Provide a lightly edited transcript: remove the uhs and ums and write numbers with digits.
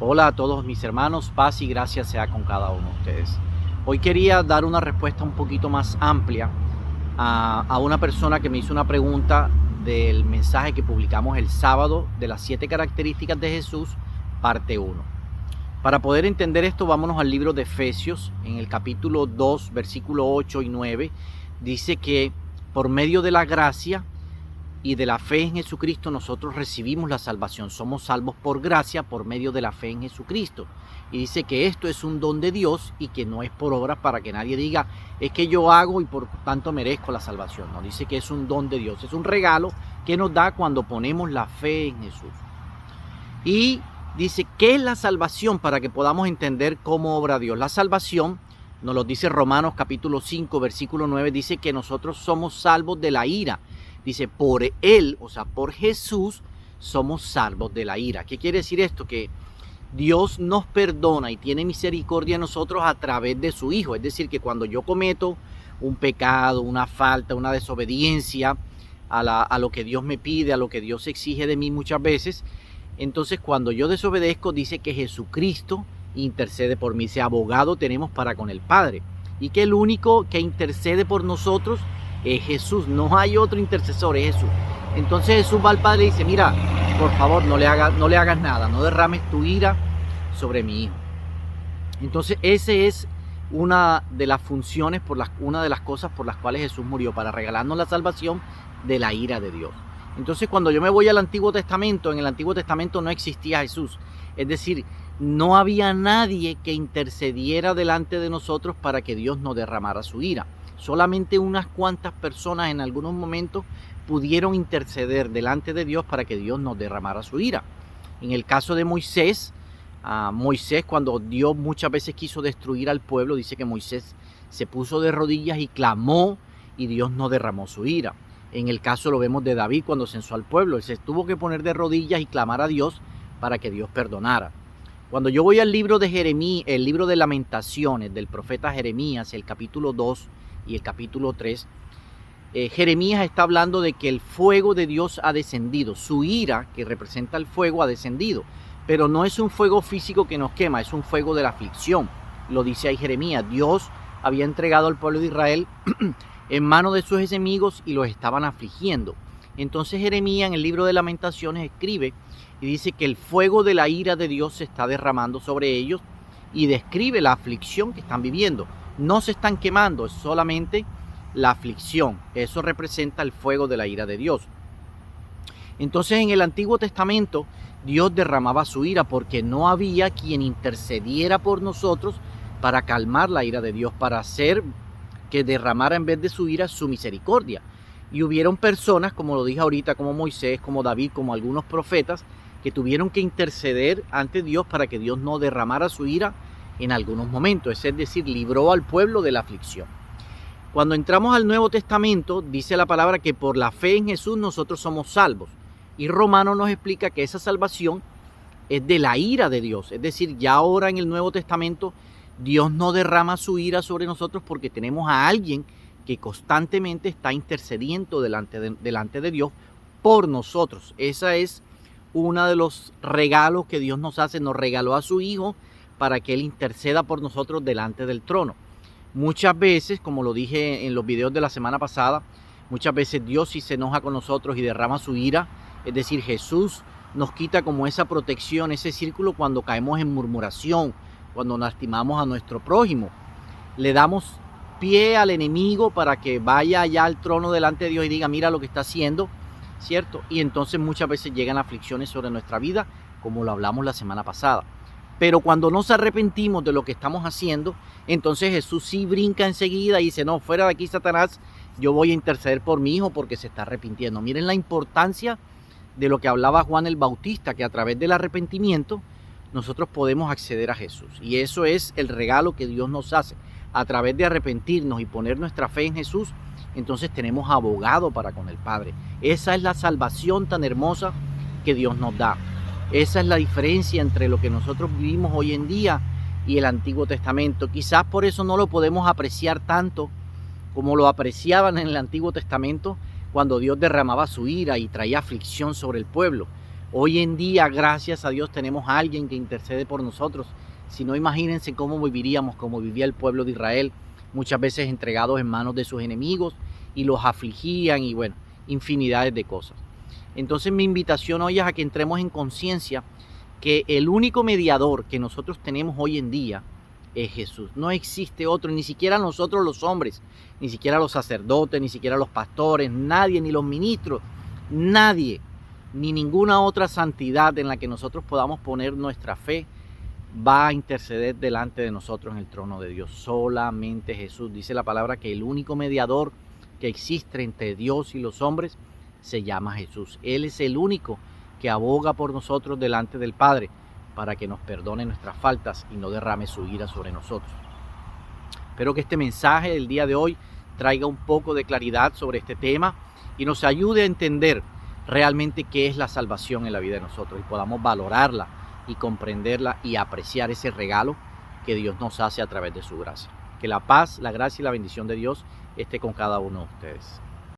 Hola a todos mis hermanos, paz y gracia sea con cada uno de ustedes. Hoy quería dar una respuesta un poquito más amplia a una persona que me hizo una pregunta del mensaje que publicamos el sábado de las 7 características de Jesús, parte 1. Para poder entender esto, vámonos al libro de Efesios, en el capítulo 2, versículo 8 y 9, dice que por medio de la gracia y de la fe en Jesucristo nosotros recibimos la salvación. Somos salvos por gracia por medio de la fe en Jesucristo. Y dice que esto es un don de Dios y que no es por obras para que nadie diga es que yo hago y por tanto merezco la salvación. No, dice que es un don de Dios. Es un regalo que nos da cuando ponemos la fe en Jesús. Y dice, ¿qué es la salvación? Para que podamos entender cómo obra Dios. La salvación, nos lo dice Romanos capítulo 5, versículo 9, dice que nosotros somos salvos de la ira. Dice, por Él, o sea, por Jesús, somos salvos de la ira. ¿Qué quiere decir esto? Que Dios nos perdona y tiene misericordia de nosotros a través de su Hijo. Es decir, que cuando yo cometo un pecado, una falta, una desobediencia a lo que Dios me pide, a lo que Dios exige de mí muchas veces, entonces cuando yo desobedezco, dice que Jesucristo intercede por mí. Ese abogado tenemos para con el Padre. Y que el único que intercede por nosotros es Jesús, no hay otro intercesor, es Jesús. Entonces Jesús va al Padre y dice, mira, por favor, no le hagas nada, no derrames tu ira sobre mi hijo. Entonces esa es una de las funciones, una de las cosas por las cuales Jesús murió, para regalarnos la salvación de la ira de Dios. Entonces cuando yo me voy al Antiguo Testamento, en el Antiguo Testamento no existía Jesús. Es decir, no había nadie que intercediera delante de nosotros para que Dios no derramara su ira. Solamente unas cuantas personas en algunos momentos pudieron interceder delante de Dios para que Dios nos derramara su ira. En el caso de Moisés, cuando Dios muchas veces quiso destruir al pueblo, dice que Moisés se puso de rodillas y clamó y Dios no derramó su ira. En el caso lo vemos de David cuando censó al pueblo, él se tuvo que poner de rodillas y clamar a Dios para que Dios perdonara. Cuando yo voy al libro de Jeremías, el libro de Lamentaciones del profeta Jeremías, el capítulo 2 y el capítulo 3, Jeremías está hablando de que el fuego de Dios ha descendido. Su ira, que representa el fuego, ha descendido. Pero no es un fuego físico que nos quema, es un fuego de la aflicción. Lo dice ahí Jeremías. Dios había entregado al pueblo de Israel en manos de sus enemigos y los estaban afligiendo. Entonces Jeremías en el libro de Lamentaciones escribe y dice que el fuego de la ira de Dios se está derramando sobre ellos y describe la aflicción que están viviendo. No se están quemando, es solamente la aflicción. Eso representa el fuego de la ira de Dios. Entonces en el Antiguo Testamento Dios derramaba su ira porque no había quien intercediera por nosotros para calmar la ira de Dios, para hacer que derramara en vez de su ira su misericordia. Y hubieron personas, como lo dije ahorita, como Moisés, como David, como algunos profetas, que tuvieron que interceder ante Dios para que Dios no derramara su ira en algunos momentos, es decir, libró al pueblo de la aflicción. Cuando entramos al Nuevo Testamento, dice la palabra que por la fe en Jesús nosotros somos salvos. Y Romano nos explica que esa salvación es de la ira de Dios. Es decir, ya ahora en el Nuevo Testamento Dios no derrama su ira sobre nosotros porque tenemos a alguien que constantemente está intercediendo delante de Dios por nosotros. Esa es uno de los regalos que Dios nos hace. Nos regaló a su Hijo para que Él interceda por nosotros delante del trono. Muchas veces, como lo dije en los videos de la semana pasada, muchas veces Dios sí se enoja con nosotros y derrama su ira. Es decir, Jesús nos quita como esa protección, ese círculo cuando caemos en murmuración, cuando lastimamos a nuestro prójimo. Le damos pie al enemigo para que vaya allá al trono delante de Dios y diga, mira lo que está haciendo, ¿cierto? Y entonces muchas veces llegan aflicciones sobre nuestra vida, como lo hablamos la semana pasada. Pero cuando nos arrepentimos de lo que estamos haciendo, entonces Jesús sí brinca enseguida y dice, no, fuera de aquí, Satanás, yo voy a interceder por mi hijo porque se está arrepintiendo. Miren la importancia de lo que hablaba Juan el Bautista, que a través del arrepentimiento nosotros podemos acceder a Jesús. Y eso es el regalo que Dios nos hace. A través de arrepentirnos y poner nuestra fe en Jesús, entonces tenemos abogado para con el Padre. Esa es la salvación tan hermosa que Dios nos da. Esa es la diferencia entre lo que nosotros vivimos hoy en día y el Antiguo Testamento. Quizás por eso no lo podemos apreciar tanto como lo apreciaban en el Antiguo Testamento cuando Dios derramaba su ira y traía aflicción sobre el pueblo. Hoy en día, gracias a Dios, tenemos a alguien que intercede por nosotros. Si no, imagínense cómo viviríamos, como vivía el pueblo de Israel, muchas veces entregados en manos de sus enemigos y los afligían y bueno, infinidades de cosas. Entonces mi invitación hoy es a que entremos en conciencia que el único mediador que nosotros tenemos hoy en día es Jesús. No existe otro, ni siquiera nosotros los hombres, ni siquiera los sacerdotes, ni siquiera los pastores, nadie, ni los ministros, nadie, ni ninguna otra santidad en la que nosotros podamos poner nuestra fe va a interceder delante de nosotros en el trono de Dios. Solamente Jesús. Dice la palabra que el único mediador que existe entre Dios y los hombres se llama Jesús. Él es el único que aboga por nosotros delante del Padre para que nos perdone nuestras faltas y no derrame su ira sobre nosotros. Espero que este mensaje del día de hoy traiga un poco de claridad sobre este tema y nos ayude a entender realmente qué es la salvación en la vida de nosotros y podamos valorarla y comprenderla y apreciar ese regalo que Dios nos hace a través de su gracia. Que la paz, la gracia y la bendición de Dios esté con cada uno de ustedes.